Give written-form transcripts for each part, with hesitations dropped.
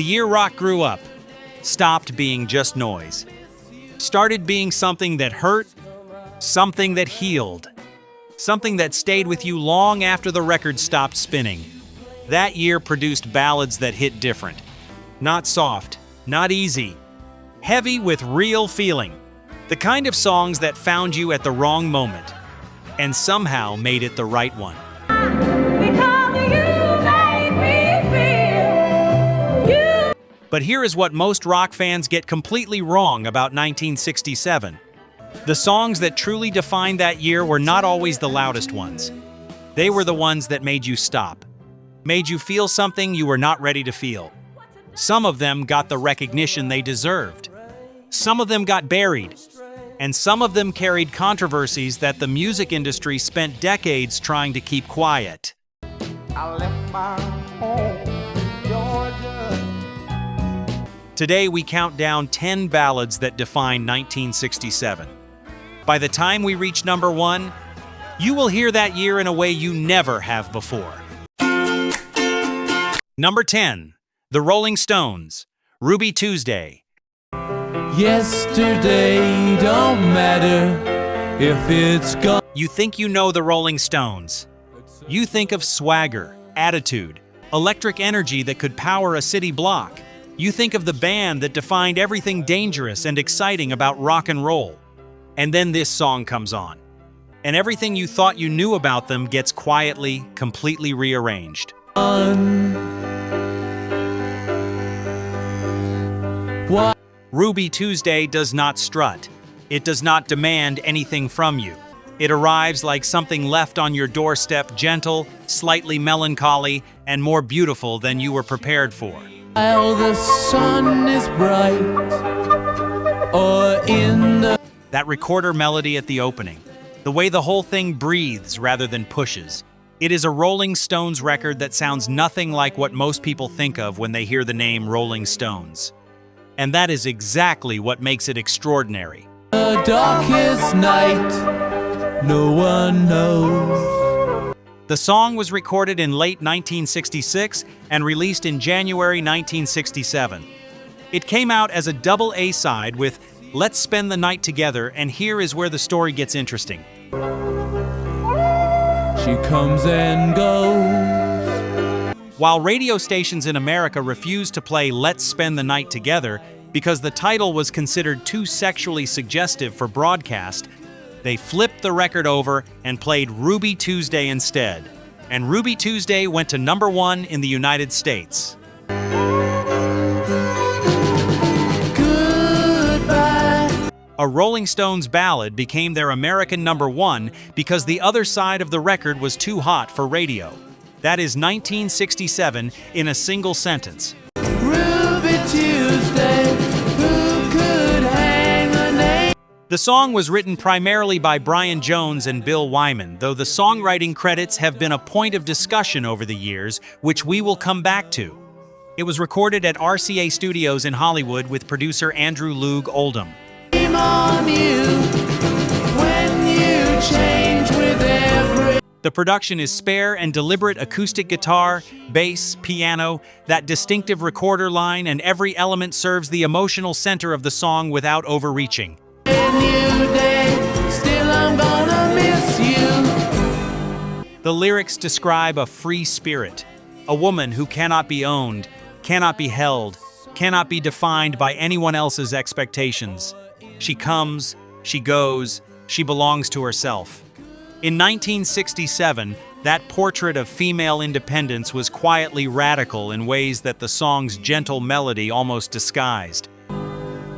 year rock grew up, stopped being just noise, started being something that hurt, something that healed, something that stayed with you long after the record stopped spinning. That year produced ballads that hit different. Not soft, not easy, heavy with real feeling. The kind of songs that found you at the wrong moment and somehow made it the right one. But here is what most rock fans get completely wrong about 1967. The songs that truly defined that year were not always the loudest ones. They were the ones that made you stop, made you feel something you were not ready to feel. Some of them got the recognition they deserved. Some of them got buried. And some of them carried controversies that the music industry spent decades trying to keep quiet. I left my home in Georgia. Today we count down 10 ballads that define 1967. By the time we reach number 1, you will hear that year in a way you never have before. Number 10, The Rolling Stones, Ruby Tuesday. Yesterday don't matter if it's gone. You think you know the Rolling Stones. You think of swagger, attitude, electric energy that could power a city block. You think of the band that defined everything dangerous and exciting about rock and roll. And then this song comes on. And everything you thought you knew about them gets quietly, completely rearranged. What? Ruby Tuesday does not strut. It does not demand anything from you. It arrives like something left on your doorstep, gentle, slightly melancholy, and more beautiful than you were prepared for. While the sun is bright, or in the... That recorder melody at the opening, the way the whole thing breathes rather than pushes. It is a Rolling Stones record that sounds nothing like what most people think of when they hear the name Rolling Stones. And that is exactly what makes it extraordinary. The darkest night, no one knows. The song was recorded in late 1966 and released in January 1967. It came out as a double A-side with Let's Spend the Night Together, and here is where the story gets interesting. She comes and goes. While radio stations in America refused to play Let's Spend the Night Together because the title was considered too sexually suggestive for broadcast, they flipped the record over and played Ruby Tuesday instead. And Ruby Tuesday went to number 1 in the United States. Goodbye. A Rolling Stones ballad became their American number 1 because the other side of the record was too hot for radio. That is 1967 in a single sentence. Ruby Tuesday, who could hang a name? The song was written primarily by Brian Jones and Bill Wyman, though the songwriting credits have been a point of discussion over the years, which we will come back to. It was recorded at RCA Studios in Hollywood with producer Andrew Loog Oldham. Shame on you when you change with every... The production is spare and deliberate acoustic guitar, bass, piano, that distinctive recorder line, and every element serves the emotional center of the song without overreaching. New day, still I'm gonna miss you. The lyrics describe a free spirit, a woman who cannot be owned, cannot be held, cannot be defined by anyone else's expectations. She comes, she goes, she belongs to herself. In 1967, that portrait of female independence was quietly radical in ways that the song's gentle melody almost disguised.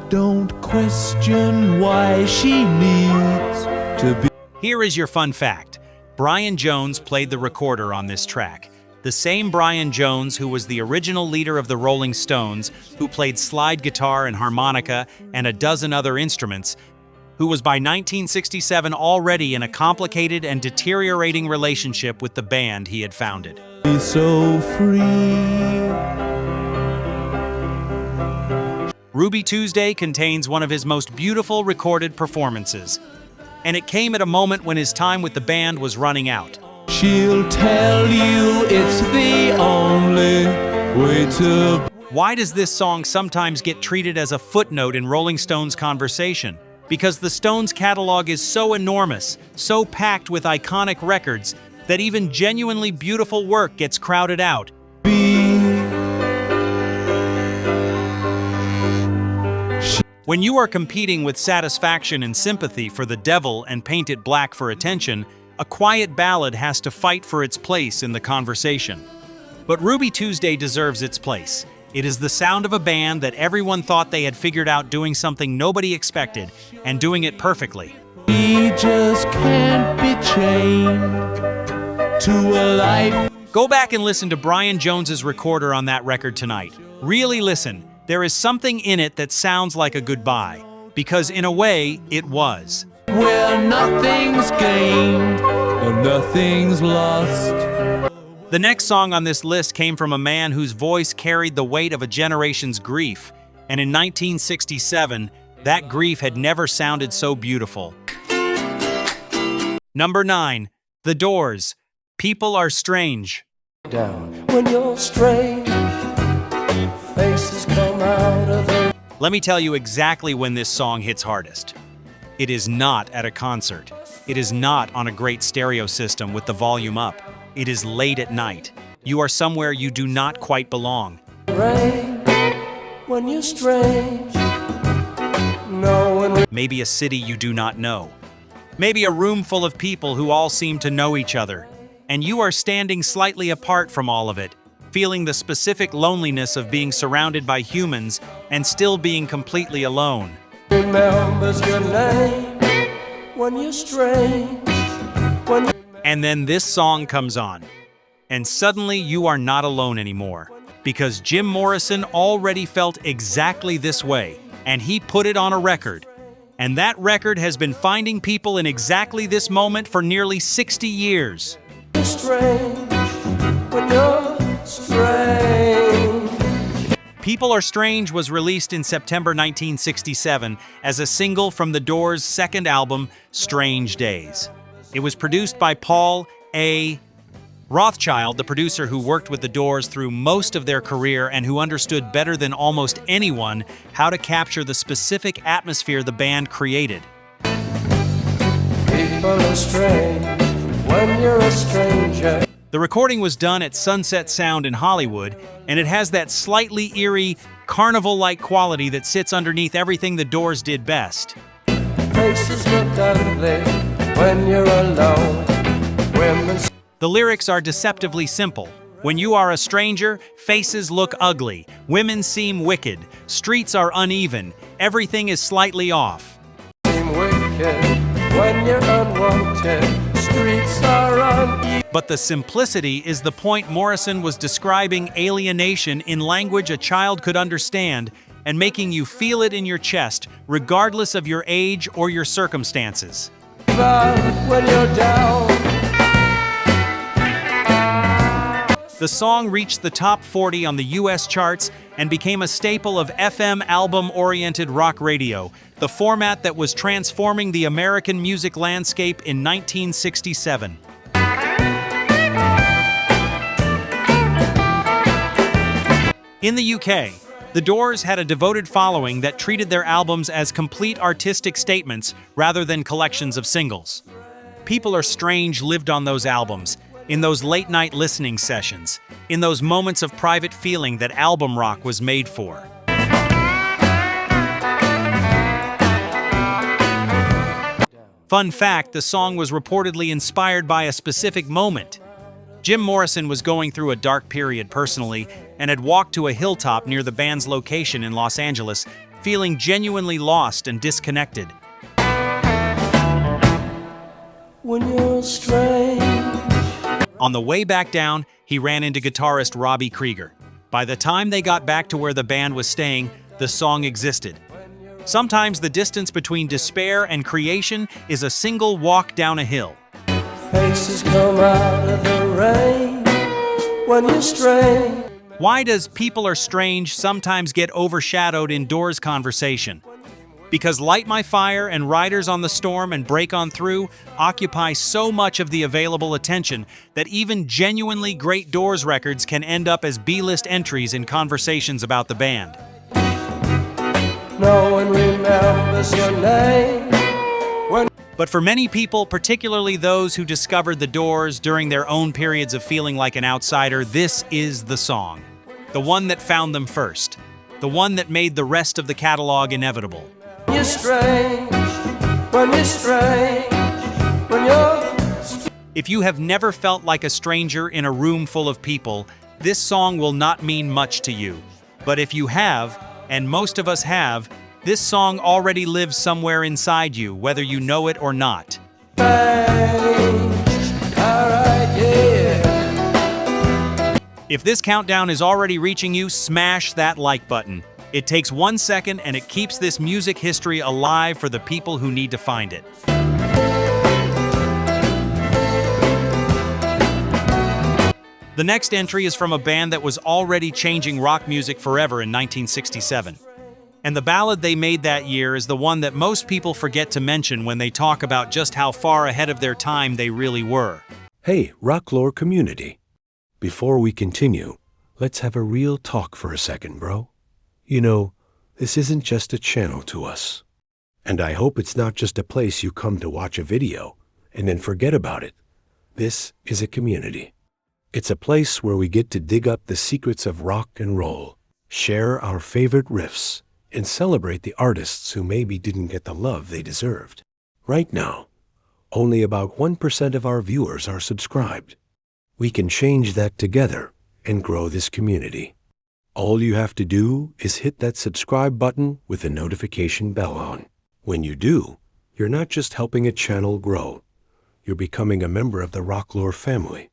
Don't question why she needs to be. Here is your fun fact. Brian Jones played the recorder on this track. The same Brian Jones who was the original leader of the Rolling Stones, who played slide guitar and harmonica and a dozen other instruments, who was by 1967 already in a complicated and deteriorating relationship with the band he had founded. Be so free. Ruby Tuesday contains one of his most beautiful recorded performances, and it came at a moment when his time with the band was running out. She'll tell you it's the only way to... Why does this song sometimes get treated as a footnote in Rolling Stone's conversation? Because the Stones' catalog is so enormous, so packed with iconic records, that even genuinely beautiful work gets crowded out. When you are competing with satisfaction and sympathy for the devil and paint it black for attention, a quiet ballad has to fight for its place in the conversation. But Ruby Tuesday deserves its place. It is the sound of a band that everyone thought they had figured out doing something nobody expected, and doing it perfectly. We just can't be chained to a life. Go back and listen to Brian Jones's recorder on that record tonight. Really listen. There is something in it that sounds like a goodbye, because in a way, it was. Where nothing's gained and nothing's lost. The next song on this list came from a man whose voice carried the weight of a generation's grief, and in 1967, that grief had never sounded so beautiful. Number 9, The Doors, People Are Strange. Down when you're strange, faces come out of the... Let me tell you exactly when this song hits hardest. It is not at a concert. It is not on a great stereo system with the volume up. It is late at night. You are somewhere you do not quite belong. rain when you're strange. No one... Maybe a city you do not know. Maybe a room full of people who all seem to know each other. And you are standing slightly apart from all of it, feeling the specific loneliness of being surrounded by humans and still being completely alone. remembers your name when you're strange. And then this song comes on, and suddenly you are not alone anymore, because Jim Morrison already felt exactly this way, and he put it on a record. And that record has been finding people in exactly this moment for nearly 60 years. Strange when you're strange. People Are Strange was released in September 1967 as a single from The Doors' second album, Strange Days. It was produced by Paul A. Rothchild, the producer who worked with The Doors through most of their career and who understood better than almost anyone how to capture the specific atmosphere the band created. People are strange when you're a stranger. The recording was done at Sunset Sound in Hollywood, and it has that slightly eerie, carnival-like quality that sits underneath everything The Doors did best. Faces look ugly when you're alone. Women... The lyrics are deceptively simple. When you are a stranger, faces look ugly, women seem wicked, streets are uneven, everything is slightly off. seem wicked when you're unwanted. Streets are uneven. But the simplicity is the point. Morrison was describing alienation in language a child could understand and making you feel it in your chest, regardless of your age or your circumstances. When you're down. The song reached the top 40 on the US charts and became a staple of FM album-oriented rock radio, the format that was transforming the American music landscape in 1967. In the UK, The Doors had a devoted following that treated their albums as complete artistic statements rather than collections of singles. People Are Strange lived on those albums, in those late-night listening sessions, in those moments of private feeling that album rock was made for. Fun fact, the song was reportedly inspired by a specific moment. Jim Morrison was going through a dark period personally and had walked to a hilltop near the band's location in Los Angeles, feeling genuinely lost and disconnected. When you're strange. On the way back down, he ran into guitarist Robbie Krieger. By the time they got back to where the band was staying, the song existed. Sometimes the distance between despair and creation is a single walk down a hill. Faces come out of the rain when you're strange. Why does People Are Strange sometimes get overshadowed in Doors conversation? Because Light My Fire and Riders on the Storm and Break On Through occupy so much of the available attention that even genuinely great Doors records can end up as B-list entries in conversations about the band. No one remembers your name. But for many people, particularly those who discovered the Doors during their own periods of feeling like an outsider, this is the song. The one that found them first. The one that made the rest of the catalog inevitable. You're strange, when you're strange, when you're... If you have never felt like a stranger in a room full of people, this song will not mean much to you. But if you have, and most of us have, this song already lives somewhere inside you, whether you know it or not. If this countdown is already reaching you, smash that like button. It takes 1 second and it keeps this music history alive for the people who need to find it. The next entry is from a band that was already changing rock music forever in 1967. And the ballad they made that year is the one that most people forget to mention when they talk about just how far ahead of their time they really were. Hey, Rocklore community. Before we continue, let's have a real talk for a second, bro. You know, this isn't just a channel to us. And I hope it's not just a place you come to watch a video and then forget about it. This is a community. It's a place where we get to dig up the secrets of rock and roll, share our favorite riffs, and celebrate the artists who maybe didn't get the love they deserved. Right now, only about 1% of our viewers are subscribed. We can change that together and grow this community. All you have to do is hit that subscribe button with the notification bell on. When you do, you're not just helping a channel grow, you're becoming a member of the Rocklore family.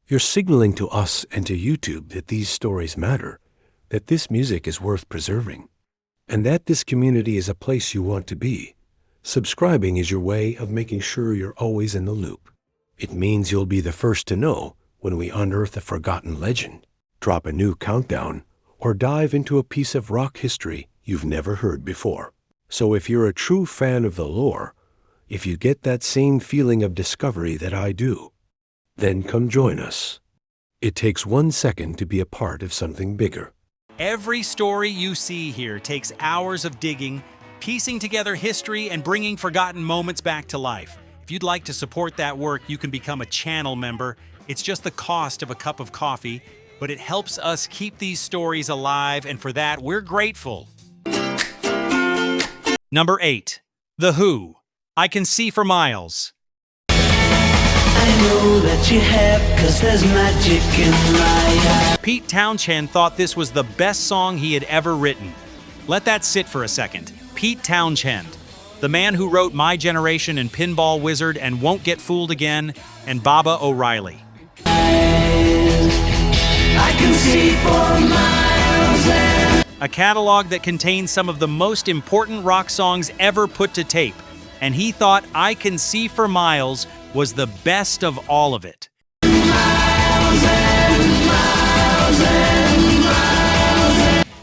You're signaling to us and to YouTube that these stories matter, that this music is worth preserving, and that this community is a place you want to be. Subscribing is your way of making sure you're always in the loop. It means you'll be the first to know when we unearth a forgotten legend, drop a new countdown, or dive into a piece of rock history you've never heard before. So if you're a true fan of the lore, if you get that same feeling of discovery that I do, then come join us. It takes 1 second to be a part of something bigger. Every story you see here takes hours of digging, piecing together history, and bringing forgotten moments back to life. If you'd like to support that work, you can become a channel member. It's just the cost of a cup of coffee, but it helps us keep these stories alive, and for that, we're grateful. Number 8. The Who. I Can See for Miles. I know that you have, 'cause there's magic in my eye. Pete Townshend thought this was the best song he had ever written. Let that sit for a second. Pete Townshend, the man who wrote My Generation and Pinball Wizard and Won't Get Fooled Again and Baba O'Reilly. I can see for miles and... A catalog that contains some of the most important rock songs ever put to tape, and he thought I Can See for Miles was the best of all of it.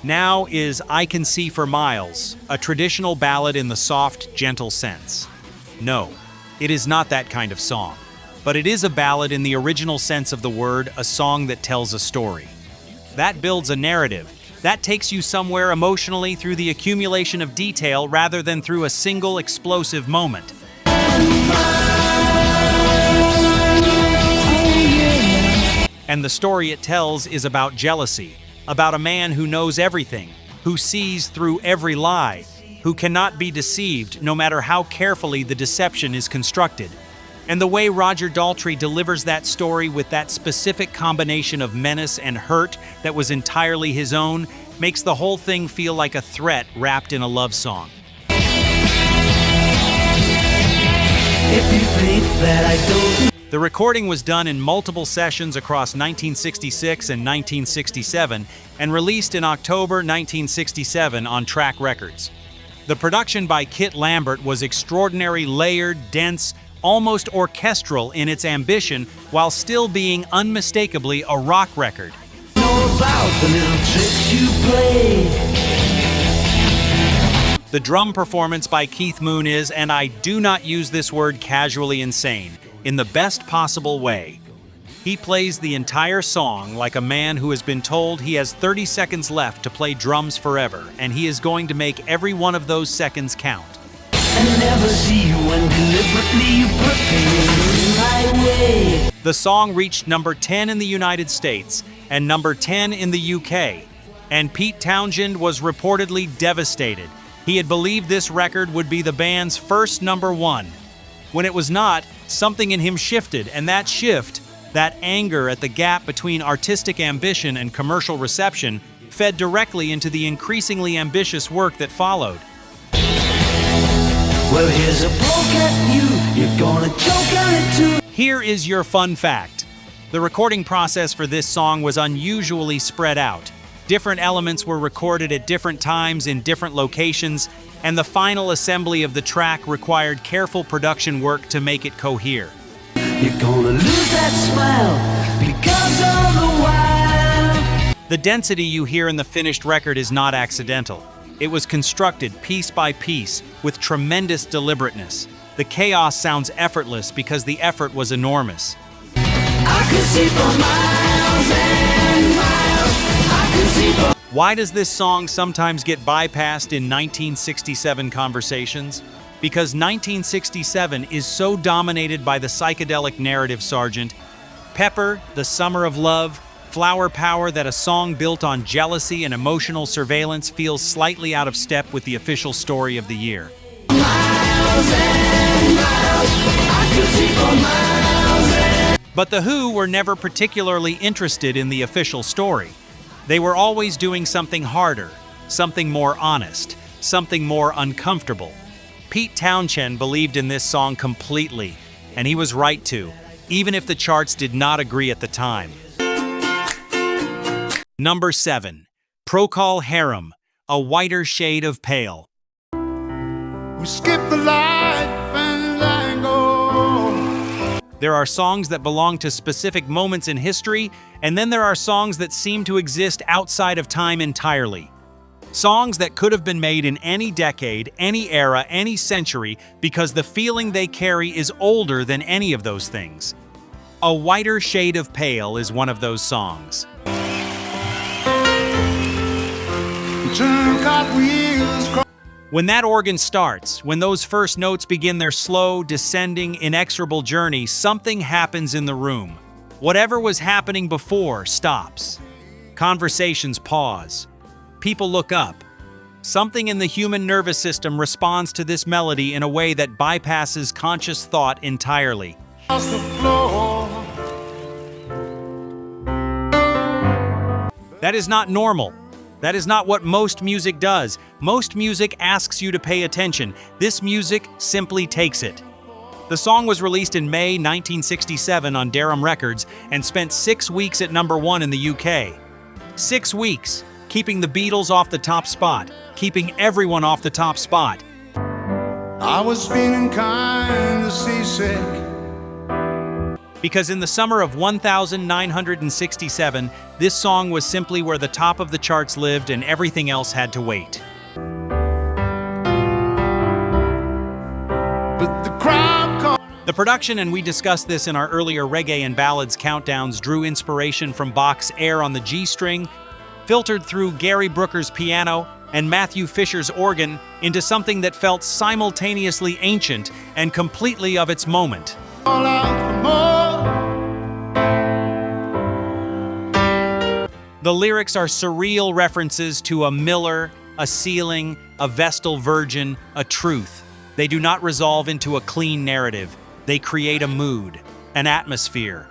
Now is I Can See for Miles, a traditional ballad in the soft, gentle sense. No, it is not that kind of song, but it is a ballad in the original sense of the word, a song that tells a story. That builds a narrative. That takes you somewhere emotionally through the accumulation of detail rather than through a single explosive moment. And the story it tells is about jealousy, about a man who knows everything, who sees through every lie, who cannot be deceived no matter how carefully the deception is constructed. And the way Roger Daltrey delivers that story with that specific combination of menace and hurt that was entirely his own makes the whole thing feel like a threat wrapped in a love song. If you think that I don't... The recording was done in multiple sessions across 1966 and 1967 and released in October 1967 on Track Records. The production by Kit Lambert was extraordinary, layered, dense, almost orchestral in its ambition while still being unmistakably a rock record. Know about the little tricks you play. The The drum performance by Keith Moon is, and I do not use this word casually, insane, in the best possible way. He plays the entire song like a man who has been told he has 30 seconds left to play drums forever, and he is going to make every one of those seconds count. I never see you when deliberately you put things in my way. The song reached number 10 in the United States and number 10 in the UK, and Pete Townshend was reportedly devastated. He had believed this record would be the band's first number one. When it was not, something in him shifted, and that shift, that anger at the gap between artistic ambition and commercial reception, fed directly into the increasingly ambitious work that followed. Well, here's a poke at you, you're gonna choke on it too. Here is your fun fact. The recording process for this song was unusually spread out. Different elements were recorded at different times in different locations, and the final assembly of the track required careful production work to make it cohere. You're gonna lose that smile because of the wild. The density you hear in the finished record is not accidental. It was constructed piece by piece with tremendous deliberateness. The chaos sounds effortless because the effort was enormous. I could see for miles and miles. I could see for... Why does this song sometimes get bypassed in 1967 conversations? Because 1967 is so dominated by the psychedelic narrative, Sergeant. Pepper, The Summer of Love, flower power that a song built on jealousy and emotional surveillance feels slightly out of step with the official story of the year. Miles and miles. I could see for miles and... But The Who were never particularly interested in the official story. They were always doing something harder, something more honest, something more uncomfortable. Pete Townshend believed in this song completely, and he was right to, even if the charts did not agree at the time. Number 7. Procol Harum, A Whiter Shade of Pale. We skip the life and let go. There are songs that belong to specific moments in history, and then there are songs that seem to exist outside of time entirely. Songs that could have been made in any decade, any era, any century, because the feeling they carry is older than any of those things. A Whiter Shade of Pale is one of those songs. When that organ starts, when those first notes begin their slow, descending, inexorable journey, something happens in the room. Whatever was happening before stops. Conversations pause. People look up. Something in the human nervous system responds to this melody in a way that bypasses conscious thought entirely. That is not normal. That is not what most music does. Most music asks you to pay attention. This music simply takes it. The song was released in May 1967 on Durham Records and spent 6 weeks at number 1 in the UK. 6 weeks, keeping the Beatles off the top spot, keeping everyone off the top spot. I was feeling kind of seasick. Because in the summer of 1967, this song was simply where the top of the charts lived and everything else had to wait. But the crowd called. The production, and we discussed this in our earlier reggae and ballads countdowns, drew inspiration from Bach's Air on the G string, filtered through Gary Brooker's piano and Matthew Fisher's organ into something that felt simultaneously ancient and completely of its moment. All out for more. The lyrics are surreal references to a miller, a ceiling, a Vestal Virgin, a truth. They do not resolve into a clean narrative. They create a mood, an atmosphere,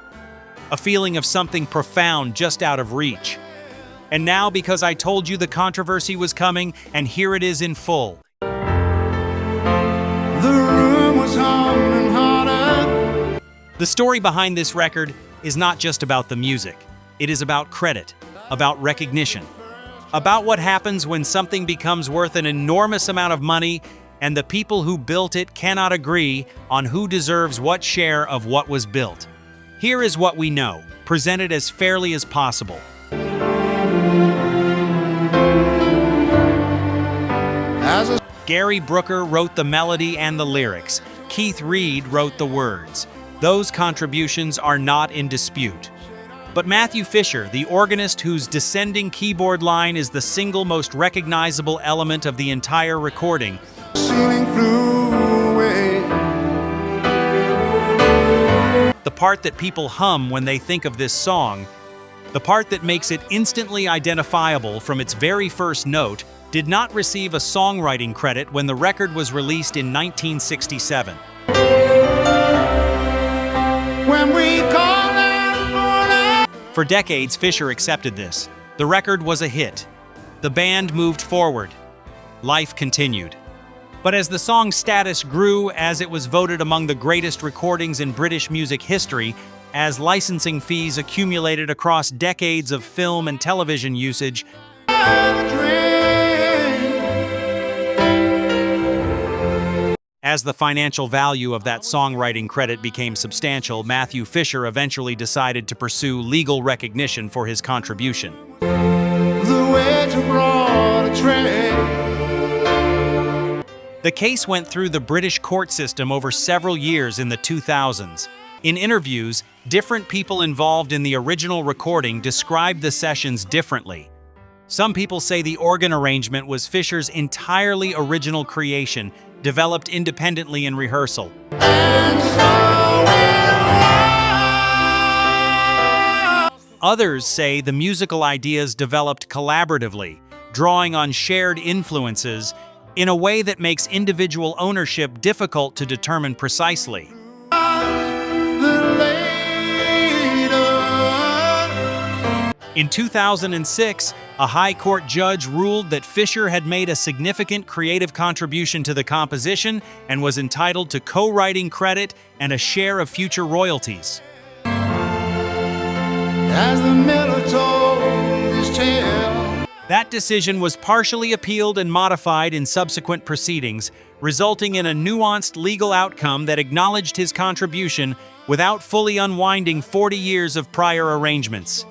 a feeling of something profound just out of reach. And now, because I told you the controversy was coming, and here it is in full. The room was humming harder. The story behind this record is not just about the music. It is about credit, about recognition, about what happens when something becomes worth an enormous amount of money and the people who built it cannot agree on who deserves what share of what was built. Here is what we know, presented as fairly as possible. Gary Brooker wrote the melody and the lyrics. Keith Reed wrote the words. Those contributions are not in dispute. But Matthew Fisher, the organist whose descending keyboard line is the single most recognizable element of the entire recording, Sailing through away. the part that people hum when they think of this song, the part that makes it instantly identifiable from its very first note, did not receive a songwriting credit when the record was released in 1967. When we call out For decades, Fisher accepted this. The record was a hit. The band moved forward. Life continued. But as the song's status grew, as it was voted among the greatest recordings in British music history, as licensing fees accumulated across decades of film and television usage, as the financial value of that songwriting credit became substantial, Matthew Fisher eventually decided to pursue legal recognition for his contribution. the waiter brought a tray. The case went through the British court system over several years in the 2000s. In interviews, different people involved in the original recording described the sessions differently. Some people say the organ arrangement was Fisher's entirely original creation, developed independently in rehearsal. Others say the musical ideas developed collaboratively, drawing on shared influences in a way that makes individual ownership difficult to determine precisely. In 2006, a High Court judge ruled that Fisher had made a significant creative contribution to the composition and was entitled to co-writing credit and a share of future royalties. As the miller told his tale, That decision was partially appealed and modified in subsequent proceedings, resulting in a nuanced legal outcome that acknowledged his contribution without fully unwinding 40 years of prior arrangements.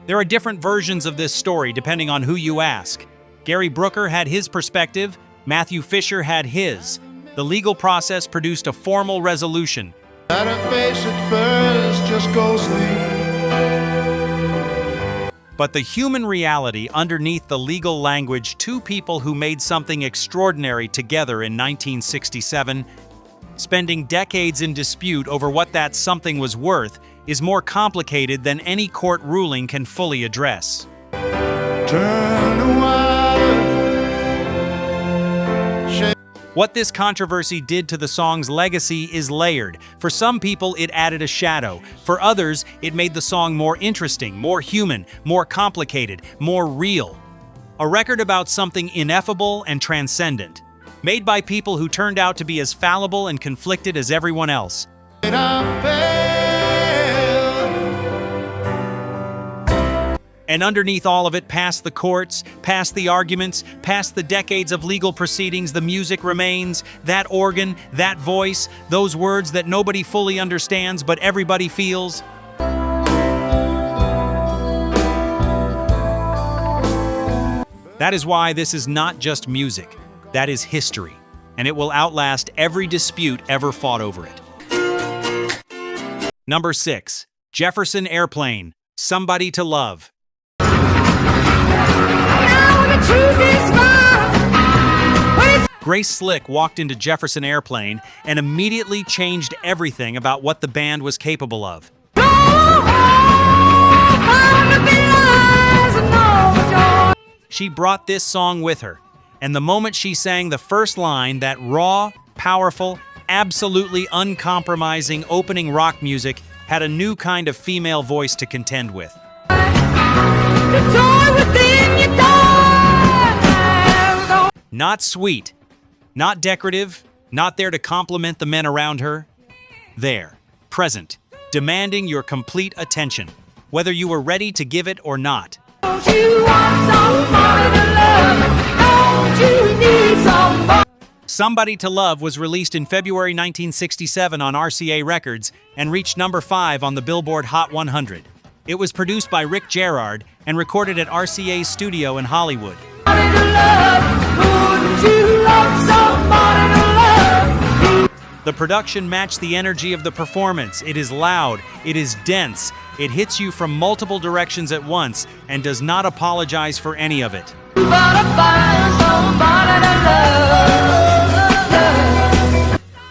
There are different versions of this story depending on who you ask. Gary Brooker had his perspective, Matthew Fisher had his. The legal process produced a formal resolution. at her face at first just ghostly. But the human reality underneath the legal language, two people who made something extraordinary together in 1967, spending decades in dispute over what that something was worth, is more complicated than any court ruling can fully address. Turn to water. Shake. What this controversy did to the song's legacy is layered. For some people, it added a shadow. For others, it made the song more interesting, more human, more complicated, more real. A record about something ineffable and transcendent, made by people who turned out to be as fallible and conflicted as everyone else. And I fell. And underneath all of it, past the courts, past the arguments, past the decades of legal proceedings, the music remains, that organ, that voice, those words that nobody fully understands but everybody feels. That is why this is not just music, that is history, and it will outlast every dispute ever fought over it. Number 6. Jefferson Airplane, Somebody to Love. Grace Slick walked into Jefferson Airplane and immediately changed everything about what the band was capable of. She brought this song with her, and the moment she sang the first line, that raw, powerful, absolutely uncompromising opening rock music had a new kind of female voice to contend with. Not sweet, not decorative, not there to compliment the men around her. There, present, demanding your complete attention, whether you were ready to give it or not. Don't you want somebody to love? Don't you need somebody? Somebody to Love was released in February 1967 on RCA Records and reached number 5 on the Billboard Hot 100. It was produced by Rick Gerard and recorded at RCA's studio in Hollywood. The production matched the energy of the performance. It is loud, it is dense, it hits you from multiple directions at once, and does not apologize for any of it.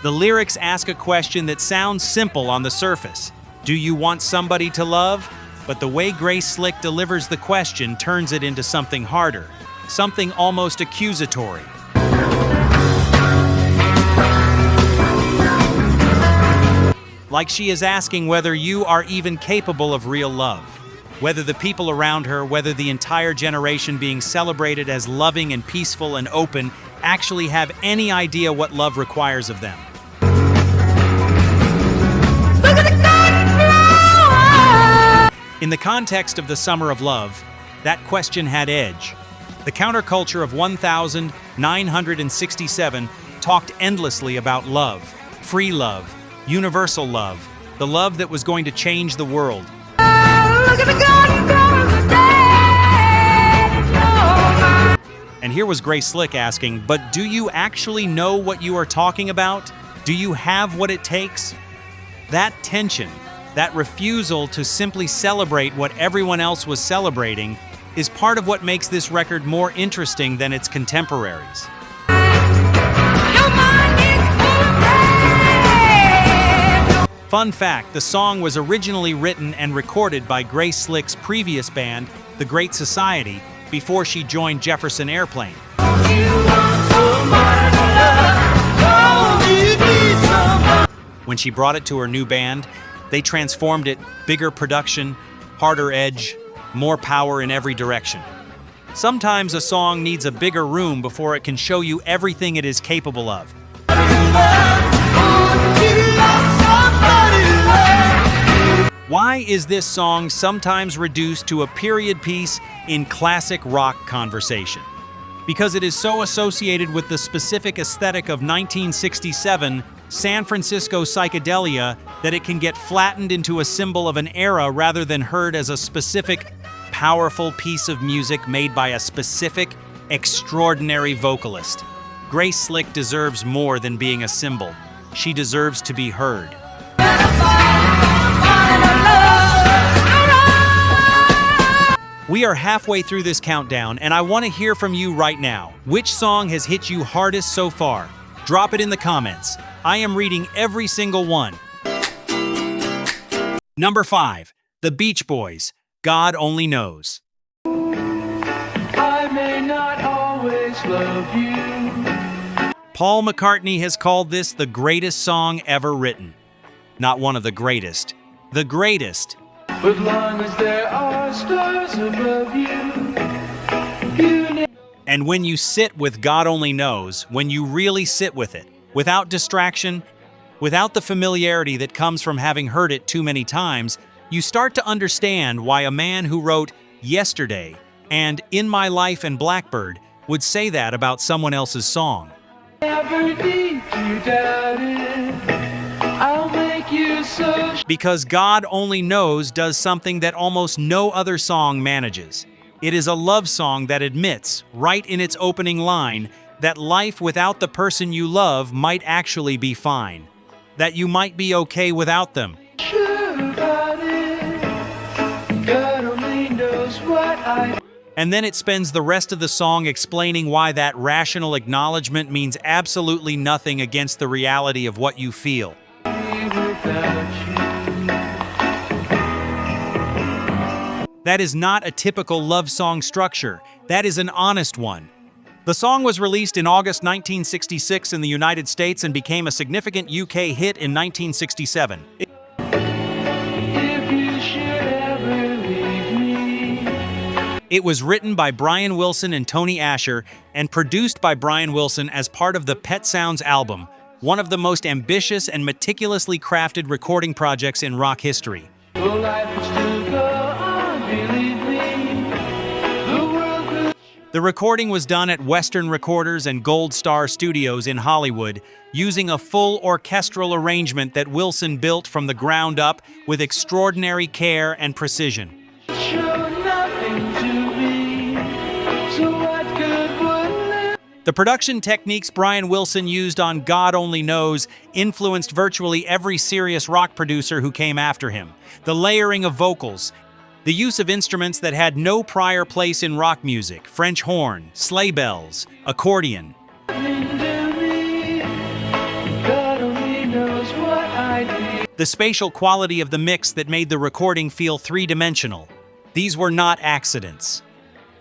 The lyrics ask a question that sounds simple on the surface. Do you want somebody to love? But the way Grace Slick delivers the question turns it into something harder, something almost accusatory. Like she is asking whether you are even capable of real love. Whether the people around her, whether the entire generation being celebrated as loving and peaceful and open, actually have any idea what love requires of them. In the context of the Summer of Love, that question had edge. The counterculture of 1967 talked endlessly about love, free love, universal love, the love that was going to change the world. And here was Grace Slick asking, but do you actually know what you are talking about? Do you have what it takes? That tension, that refusal to simply celebrate what everyone else was celebrating, is part of what makes this record more interesting than its contemporaries. Fun fact, the song was originally written and recorded by Grace Slick's previous band, The Great Society, before she joined Jefferson Airplane. When she brought it to her new band, they transformed it, bigger production, harder edge, more power in every direction. Sometimes a song needs a bigger room before it can show you everything it is capable of. Why is this song sometimes reduced to a period piece in classic rock conversation? Because it is so associated with the specific aesthetic of 1967 San Francisco psychedelia that it can get flattened into a symbol of an era rather than heard as a specific, powerful piece of music made by a specific, extraordinary vocalist. Grace Slick deserves more than being a symbol. She deserves to be heard. We are halfway through this countdown, and I want to hear from you right now. Which song has hit you hardest so far? Drop it in the comments. I am reading every single one. Number 5, The Beach Boys, God Only Knows. I may not always love you. Paul McCartney has called this the greatest song ever written. Not one of the greatest, the greatest. But long as there are stars above you, you. And when you sit with God Only Knows, when you really sit with it, without distraction, without the familiarity that comes from having heard it too many times, you start to understand why a man who wrote Yesterday and In My Life and Blackbird would say that about someone else's song. Never need to doubt it. I'll make you so. Because God Only Knows does something that almost no other song manages. It is a love song that admits, right in its opening line, that life without the person you love might actually be fine. That you might be okay without them. Sure about it. God only knows what I. And then it spends the rest of the song explaining why that rational acknowledgement means absolutely nothing against the reality of what you feel. That is not a typical love song structure. That is an honest one. The song was released in August 1966 in the United States and became a significant UK hit in 1967. If you should ever leave me. It was written by Brian Wilson and Tony Asher and produced by Brian Wilson as part of the Pet Sounds album, one of the most ambitious and meticulously crafted recording projects in rock history. Well, life would still go on, believe me. The world could. The recording was done at Western Recorders and Gold Star Studios in Hollywood, using a full orchestral arrangement that Wilson built from the ground up with extraordinary care and precision. The production techniques Brian Wilson used on God Only Knows influenced virtually every serious rock producer who came after him. The layering of vocals, the use of instruments that had no prior place in rock music, French horn, sleigh bells, accordion. The spatial quality of the mix that made the recording feel three-dimensional. These were not accidents.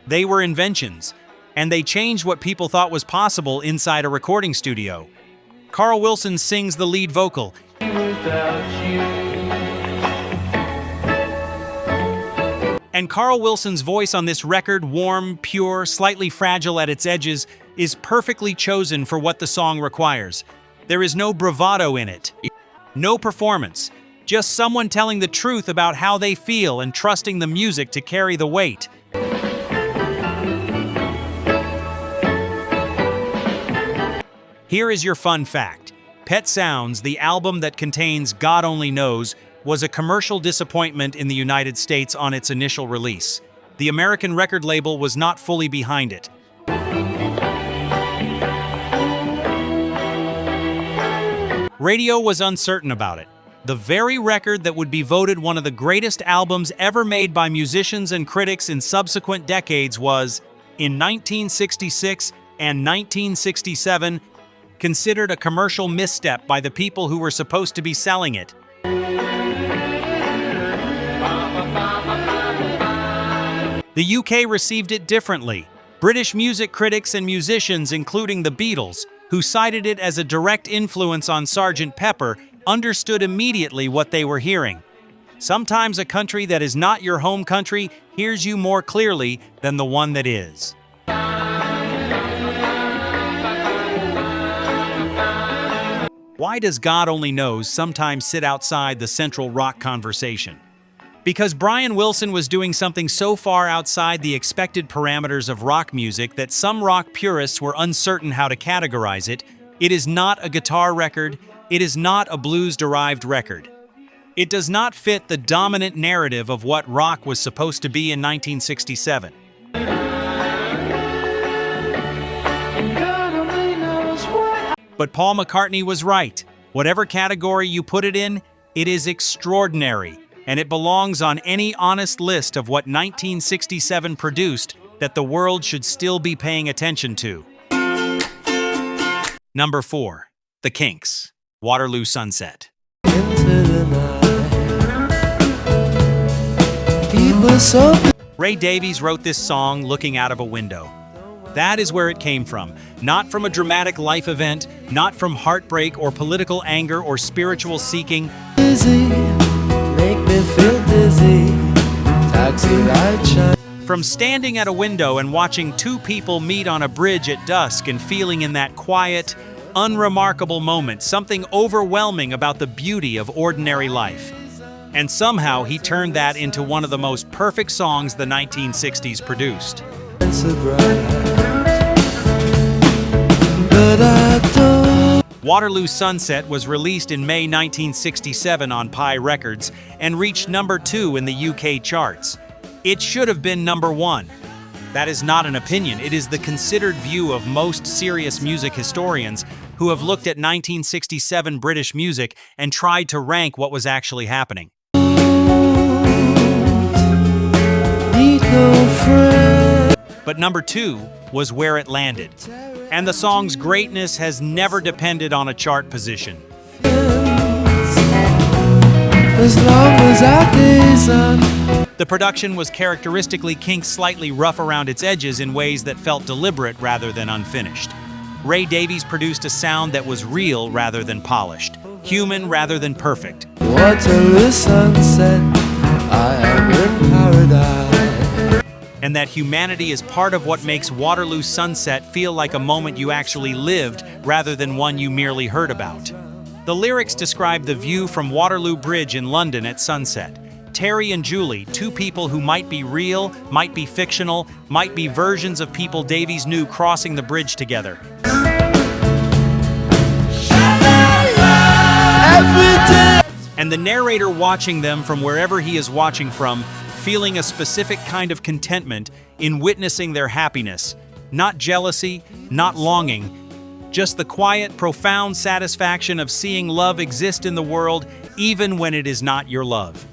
They were inventions, and they changed what people thought was possible inside a recording studio. Carl Wilson sings the lead vocal. And Carl Wilson's voice on this record, warm, pure, slightly fragile at its edges, is perfectly chosen for what the song requires. There is no bravado in it, no performance, just someone telling the truth about how they feel and trusting the music to carry the weight. Here is your fun fact. Pet Sounds, the album that contains God Only Knows, was a commercial disappointment in the United States on its initial release. The American record label was not fully behind it. Radio was uncertain about it. The very record that would be voted one of the greatest albums ever made by musicians and critics in subsequent decades was, in 1966 and 1967, considered a commercial misstep by the people who were supposed to be selling it. The UK received it differently. British music critics and musicians, including the Beatles, who cited it as a direct influence on Sgt. Pepper, understood immediately what they were hearing. Sometimes a country that is not your home country hears you more clearly than the one that is. Why does God Only Knows sometimes sit outside the central rock conversation? Because Brian Wilson was doing something so far outside the expected parameters of rock music that some rock purists were uncertain how to categorize it. It is not a guitar record. It is not a blues-derived record. It does not fit the dominant narrative of what rock was supposed to be in 1967. But Paul McCartney was right. Whatever category you put it in, it is extraordinary, and it belongs on any honest list of what 1967 produced that the world should still be paying attention to. Number 4. The Kinks, Waterloo Sunset. Ray Davies wrote this song looking out of a window. That is where it came from, not from a dramatic life event, not from heartbreak or political anger or spiritual seeking. Dizzy, make me feel dizzy, taxi light shine. From standing at a window and watching two people meet on a bridge at dusk and feeling in that quiet, unremarkable moment something overwhelming about the beauty of ordinary life. And somehow he turned that into one of the most perfect songs the 1960s produced. Waterloo Sunset was released in May 1967 on Pi Records and reached number 2 in the UK charts. It should have been number 1. That is not an opinion, it is the considered view of most serious music historians who have looked at 1967 British music and tried to rank what was actually happening. But number 2 was where it landed, and the song's greatness has never depended on a chart position. As long as our days on. The production was characteristically Kinks, slightly rough around its edges in ways that felt deliberate rather than unfinished. Ray Davies produced a sound that was real rather than polished, human rather than perfect. Waterloo Sunset, I am in paradise. And that humanity is part of what makes Waterloo Sunset feel like a moment you actually lived rather than one you merely heard about. The lyrics describe the view from Waterloo Bridge in London at sunset. Terry and Julie, two people who might be real, might be fictional, might be versions of people Davies knew crossing the bridge together. And the narrator watching them from wherever he is watching from, feeling a specific kind of contentment in witnessing their happiness. Not jealousy, not longing, just the quiet, profound satisfaction of seeing love exist in the world, even when it is not your love.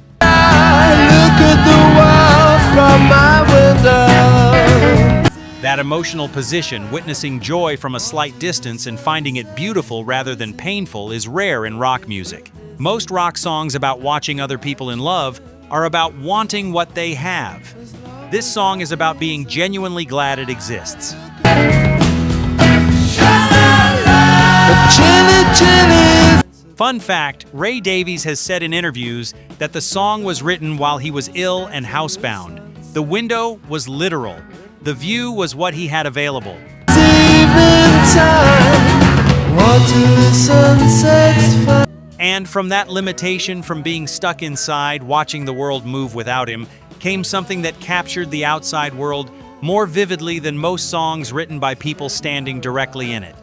Look at the world from my window. That emotional position, witnessing joy from a slight distance and finding it beautiful rather than painful, is rare in rock music. Most rock songs about watching other people in love are about wanting what they have. This song is about being genuinely glad it exists. Fun fact, Ray Davies has said in interviews that the song was written while he was ill and housebound. The window was literal. The view was what he had available. And from that limitation, from being stuck inside, watching the world move without him, came something that captured the outside world more vividly than most songs written by people standing directly in it.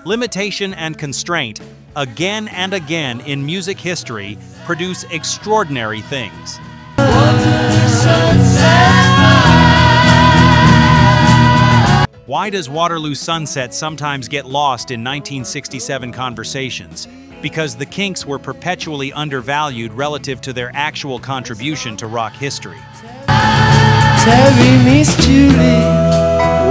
Limitation and constraint, again and again in music history, produce extraordinary things. Why does Waterloo Sunset sometimes get lost in 1967 conversations? Because the Kinks were perpetually undervalued relative to their actual contribution to rock history. Terry, Miss Julie,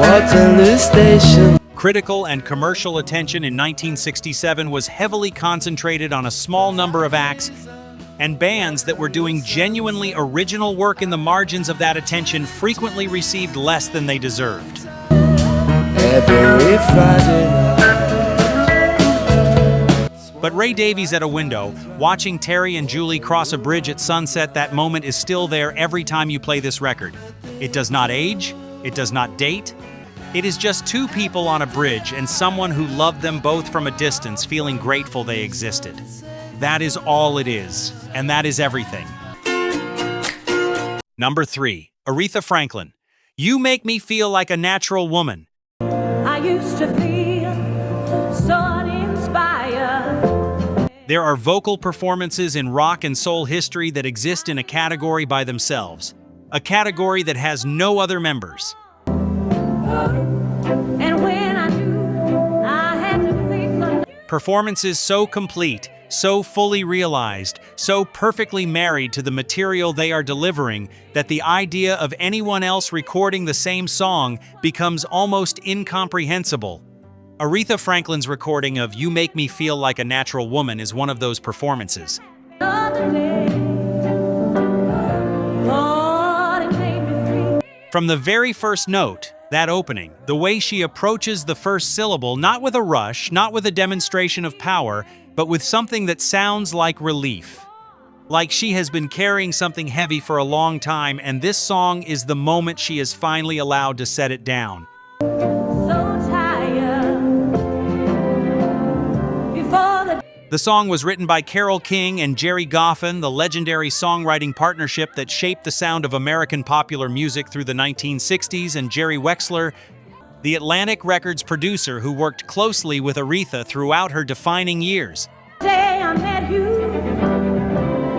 Waterloo Station. Critical and commercial attention in 1967 was heavily concentrated on a small number of acts and bands that were doing genuinely original work. In the margins of that attention frequently received less than they deserved. Every Friday night. But Ray Davies at a window, watching Terry and Julie cross a bridge at sunset, that moment is still there every time you play this record. It does not age, it does not date. It is just two people on a bridge and someone who loved them both from a distance, feeling grateful they existed. That is all it is, and that is everything. Number 3, Aretha Franklin. You Make Me Feel Like a Natural Woman. I used to feel so uninspired. There are vocal performances in rock and soul history that exist in a category by themselves, a category that has no other members. And when I knew I had to face some Performances so complete, so fully realized, so perfectly married to the material they are delivering that the idea of anyone else recording the same song becomes almost incomprehensible. Aretha Franklin's recording of You Make Me Feel Like a Natural Woman is one of those performances. other day. Lord, it made me feel. From the very first note, that opening, the way she approaches the first syllable, not with a rush, not with a demonstration of power, but with something that sounds like relief. Like she has been carrying something heavy for a long time, and this song is the moment she is finally allowed to set it down. So tired. Before the The song was written by Carole King and Jerry Goffin, the legendary songwriting partnership that shaped the sound of American popular music through the 1960s, and Jerry Wexler, the Atlantic Records producer who worked closely with Aretha throughout her defining years. day I met you,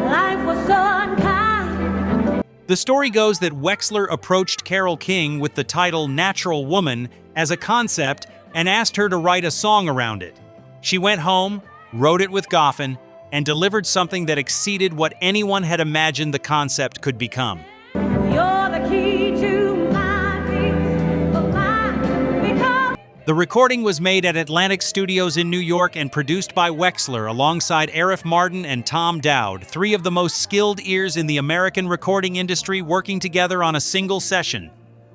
life was so unkind. The story goes that Wexler approached Carole King with the title Natural Woman as a concept and asked her to write a song around it. She went home, wrote it with Goffin, and delivered something that exceeded what anyone had imagined the concept could become. You're the key to my peace of mind. Because The recording was made at Atlantic Studios in New York and produced by Wexler alongside Arif Mardin and Tom Dowd, three of the most skilled ears in the American recording industry working together on a single session.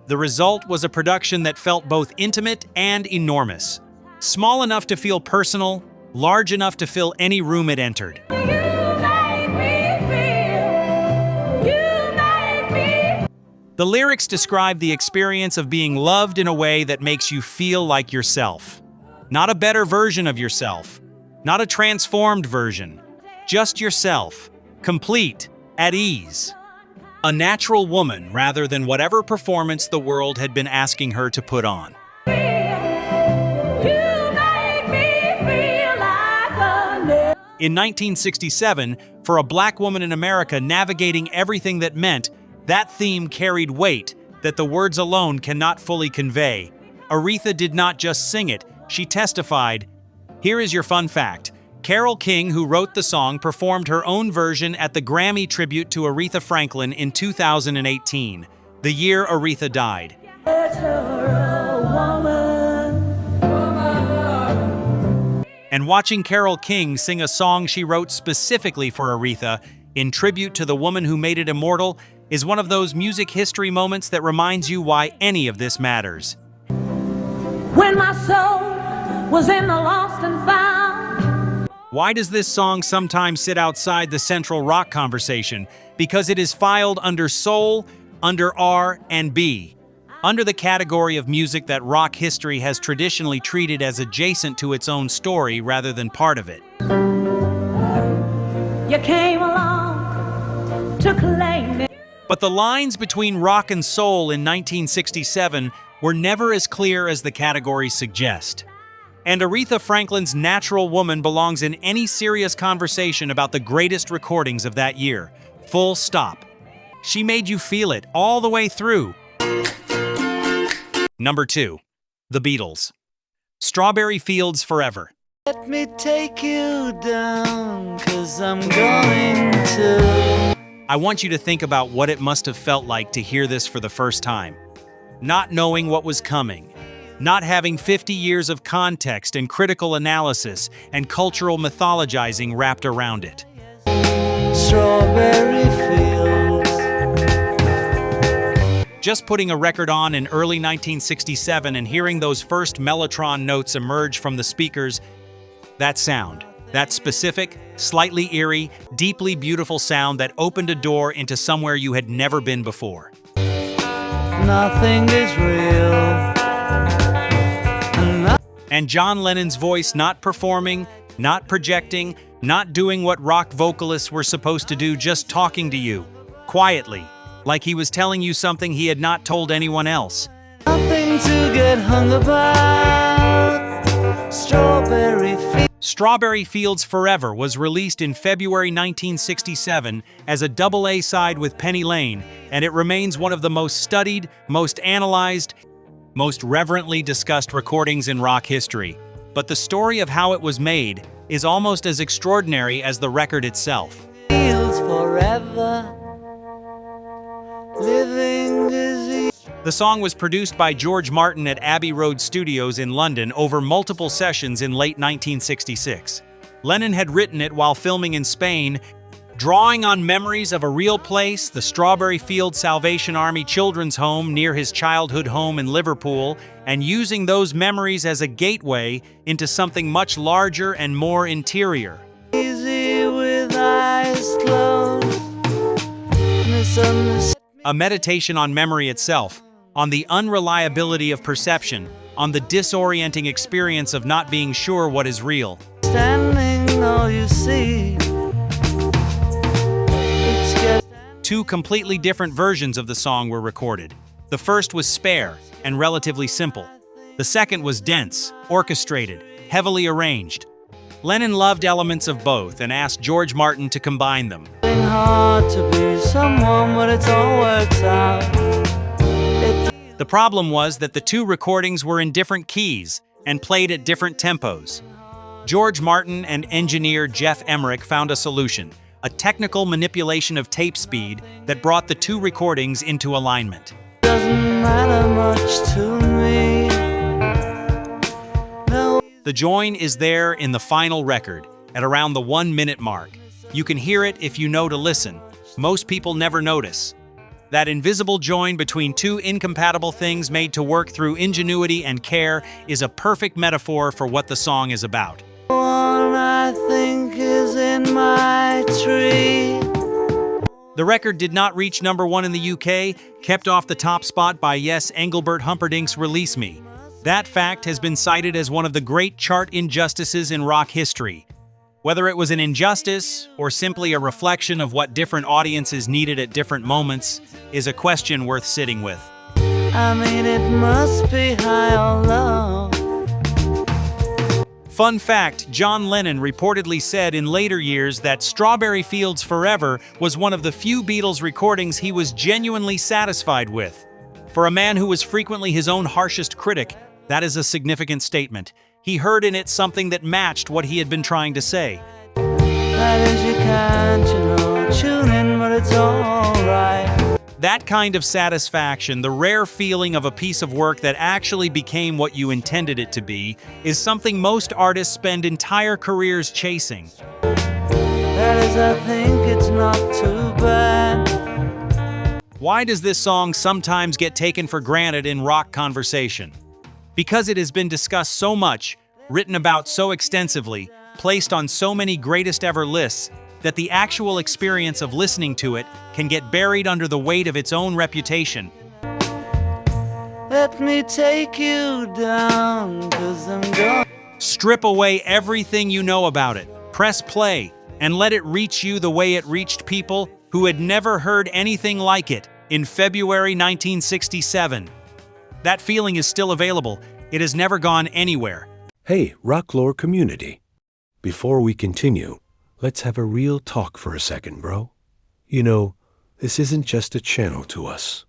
The result was a production that felt both intimate and enormous. Small enough to feel personal, large enough to fill any room it entered. you make me feel, you make me. The lyrics describe the experience of being loved in a way that makes you feel like yourself. Not a better version of yourself, not a transformed version, just yourself, complete, at ease. A natural woman rather than whatever performance the world had been asking her to put on. You make me feel like a nip. In 1967, for a black woman in America navigating everything that meant, that theme carried weight that the words alone cannot fully convey. Aretha did not just sing it, she testified. Here is your fun fact. Carole King, who wrote the song, performed her own version at the Grammy tribute to Aretha Franklin in 2018, the year Aretha died. And watching Carole King sing a song she wrote specifically for Aretha, in tribute to the woman who made it immortal, is one of those music history moments that reminds you why any of this matters. When my soul was in the lost and found. Why does this song sometimes sit outside the central rock conversation? Because it is filed under soul, under R and B, under the category of music that rock history has traditionally treated as adjacent to its own story rather than part of it. You came along to claim it. But the lines between rock and soul in 1967 were never as clear as the categories suggest. And Aretha Franklin's Natural Woman belongs in any serious conversation about the greatest recordings of that year. Full stop. She made you feel it all the way through. Number 2. The Beatles. Strawberry Fields Forever. Let me take you down, 'cause I'm going to. I want you to think about what it must have felt like to hear this for the first time. Not knowing what was coming. Not having 50 years of context and critical analysis and cultural mythologizing wrapped around it. Strawberry fields. Just putting a record on in early 1967 and hearing those first mellotron notes emerge from the speakers, that sound, that specific, slightly eerie, deeply beautiful sound that opened a door into somewhere you had never been before. Nothing is real. And John Lennon's voice not performing, not projecting, not doing what rock vocalists were supposed to do, just talking to you, quietly, like he was telling you something he had not told anyone else. Nothing to get hung about. Strawberry fields. Strawberry Fields Forever was released in February 1967 as a double A-side with Penny Lane, and it remains one of the most studied, most analyzed, most reverently discussed recordings in rock history. But the story of how it was made is almost as extraordinary as the record itself. Fields forever. Living disease. The song was produced by George Martin at Abbey Road Studios in London over multiple sessions in late 1966. Lennon had written it while filming in Spain, drawing on memories of a real place, the Strawberry Fields Salvation Army Children's Home near his childhood home in Liverpool, and using those memories as a gateway into something much larger and more interior. Easy with eyes closed. Misunderstood. A meditation on memory itself, on the unreliability of perception, on the disorienting experience of not being sure what is real. Standing all you see. Two completely different versions of the song were recorded. The first was spare and relatively simple. The second was dense, orchestrated, heavily arranged. Lennon loved elements of both and asked George Martin to combine them. Hard to be someone, but it all works out. The problem was that the two recordings were in different keys and played at different tempos. George Martin and engineer Jeff Emmerich found a solution, a technical manipulation of tape speed that brought the two recordings into alignment. Doesn't matter much to me. No. The join is there in the final record, at around the 1-minute mark. You can hear it if you know to listen. Most people never notice. That invisible join between two incompatible things made to work through ingenuity and care is a perfect metaphor for what the song is about. One I think is in my tree. The record did not reach number 1 in the UK, kept off the top spot by Yes Engelbert Humperdinck's Release Me. That fact has been cited as one of the great chart injustices in rock history. Whether it was an injustice or simply a reflection of what different audiences needed at different moments is a question worth sitting with. I mean, it must be high or low. Fun fact, John Lennon reportedly said in later years that Strawberry Fields Forever was one of the few Beatles recordings he was genuinely satisfied with. For a man who was frequently his own harshest critic, that is a significant statement. He heard in it something that matched what he had been trying to say. That is, you can't, tune in, but it's alright. That kind of satisfaction, the rare feeling of a piece of work that actually became what you intended it to be, is something most artists spend entire careers chasing. That is, I think it's not too bad. Why does this song sometimes get taken for granted in rock conversation? Because it has been discussed so much, written about so extensively, placed on so many greatest ever lists, that the actual experience of listening to it can get buried under the weight of its own reputation. Let me take you down, 'cause I'm going. Strip away everything you know about it, press play, and let it reach you the way it reached people who had never heard anything like it in February 1967. That feeling is still available. It has never gone anywhere. Hey, Rocklore community. Before we continue, let's have a real talk for a second, bro. You know, this isn't just a channel to us.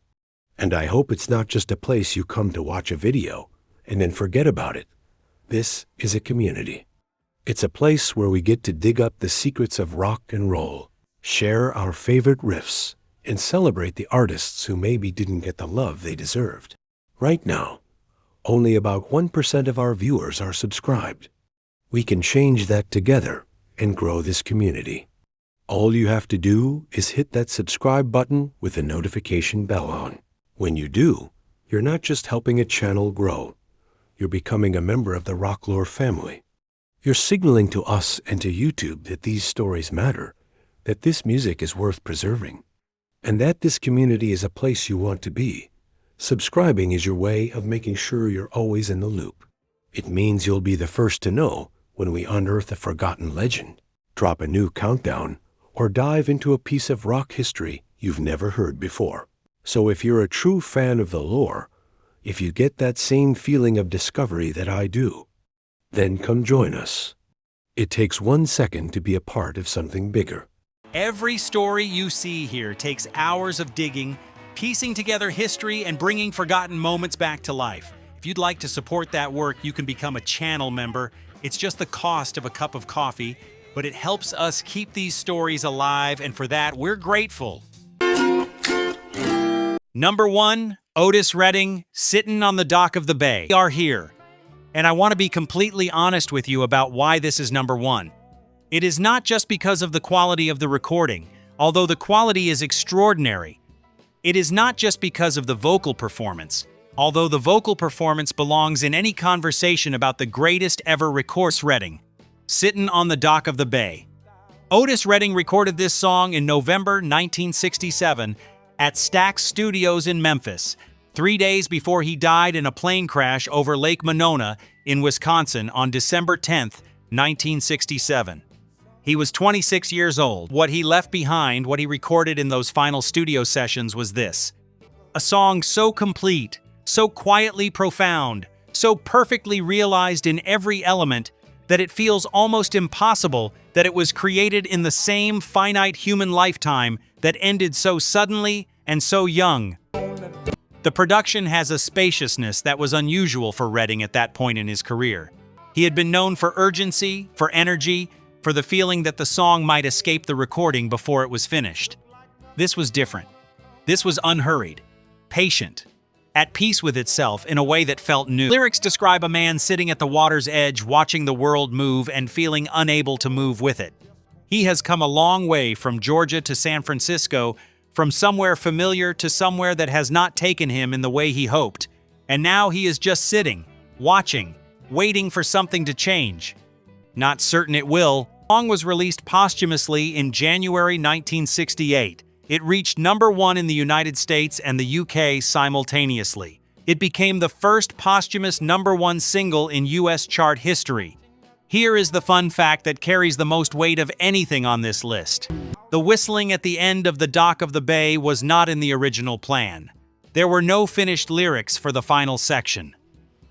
And I hope it's not just a place you come to watch a video and then forget about it. This is a community. It's a place where we get to dig up the secrets of rock and roll, share our favorite riffs, and celebrate the artists who maybe didn't get the love they deserved. Right now, only about 1% of our viewers are subscribed. We can change that together and grow this community. All you have to do is hit that subscribe button with the notification bell on. When you do, you're not just helping a channel grow, you're becoming a member of the Rocklore family. You're signaling to us and to YouTube that these stories matter, that this music is worth preserving, and that this community is a place you want to be. Subscribing is your way of making sure you're always in the loop. It means you'll be the first to know when we unearth a forgotten legend, drop a new countdown, or dive into a piece of rock history you've never heard before. So if you're a true fan of the lore, if you get that same feeling of discovery that I do, then come join us. It takes 1 second to be a part of something bigger. Every story you see here takes hours of digging, piecing together history and bringing forgotten moments back to life. If you'd like to support that work, you can become a channel member. It's just the cost of a cup of coffee, but it helps us keep these stories alive, and for that, we're grateful. Number 1, Otis Redding, Sittin' on the Dock of the Bay. We are here, and I want to be completely honest with you about why this is number 1. It is not just because of the quality of the recording, although the quality is extraordinary. It is not just because of the vocal performance, although the vocal performance belongs in any conversation about the greatest ever Otis Redding, Sittin' on the Dock of the Bay. Otis Redding recorded this song in November 1967 at Stax Studios in Memphis, 3 days before he died in a plane crash over Lake Monona in Wisconsin on December 10, 1967. He was 26 years old. What he left behind, what he recorded in those final studio sessions was this. A song so complete, so quietly profound, so perfectly realized in every element that it feels almost impossible that it was created in the same finite human lifetime that ended so suddenly and so young. The production has a spaciousness that was unusual for Redding at that point in his career. He had been known for urgency, for energy, for the feeling that the song might escape the recording before it was finished. This was different. This was unhurried, patient, at peace with itself in a way that felt new. Lyrics describe a man sitting at the water's edge, watching the world move and feeling unable to move with it. He has come a long way from Georgia to San Francisco, from somewhere familiar to somewhere that has not taken him in the way he hoped. And now he is just sitting, watching, waiting for something to change. Not certain it will. The song was released posthumously in January 1968. It reached number 1 in the United States and the UK simultaneously. It became the first posthumous number 1 single in US chart history. Here is the fun fact that carries the most weight of anything on this list. The whistling at the end of the Dock of the Bay was not in the original plan. There were no finished lyrics for the final section.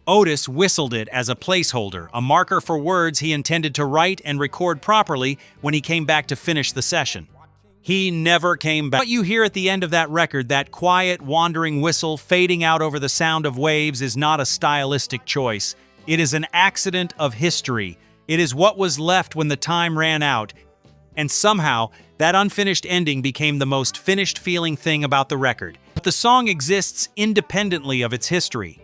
Otis whistled it as a placeholder, a marker for words he intended to write and record properly when he came back to finish the session. He never came back. What you hear at the end of that record, that quiet, wandering whistle fading out over the sound of waves, is not a stylistic choice. It is an accident of history. It is what was left when the time ran out. And somehow, that unfinished ending became the most finished-feeling thing about the record. But the song exists independently of its history.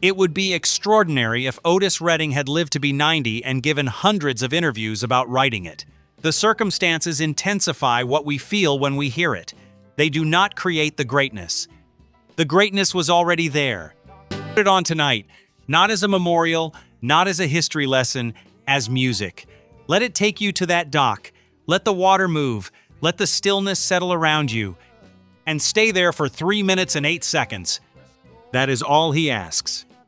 It would be extraordinary if Otis Redding had lived to be 90 and given hundreds of interviews about writing it. The circumstances intensify what we feel when we hear it. They do not create the greatness. The greatness was already there. Put it on tonight, not as a memorial, not as a history lesson, as music. Let it take you to that dock. Let the water move. Let the stillness settle around you. And stay there for 3 minutes and 8 seconds. That is all he asks.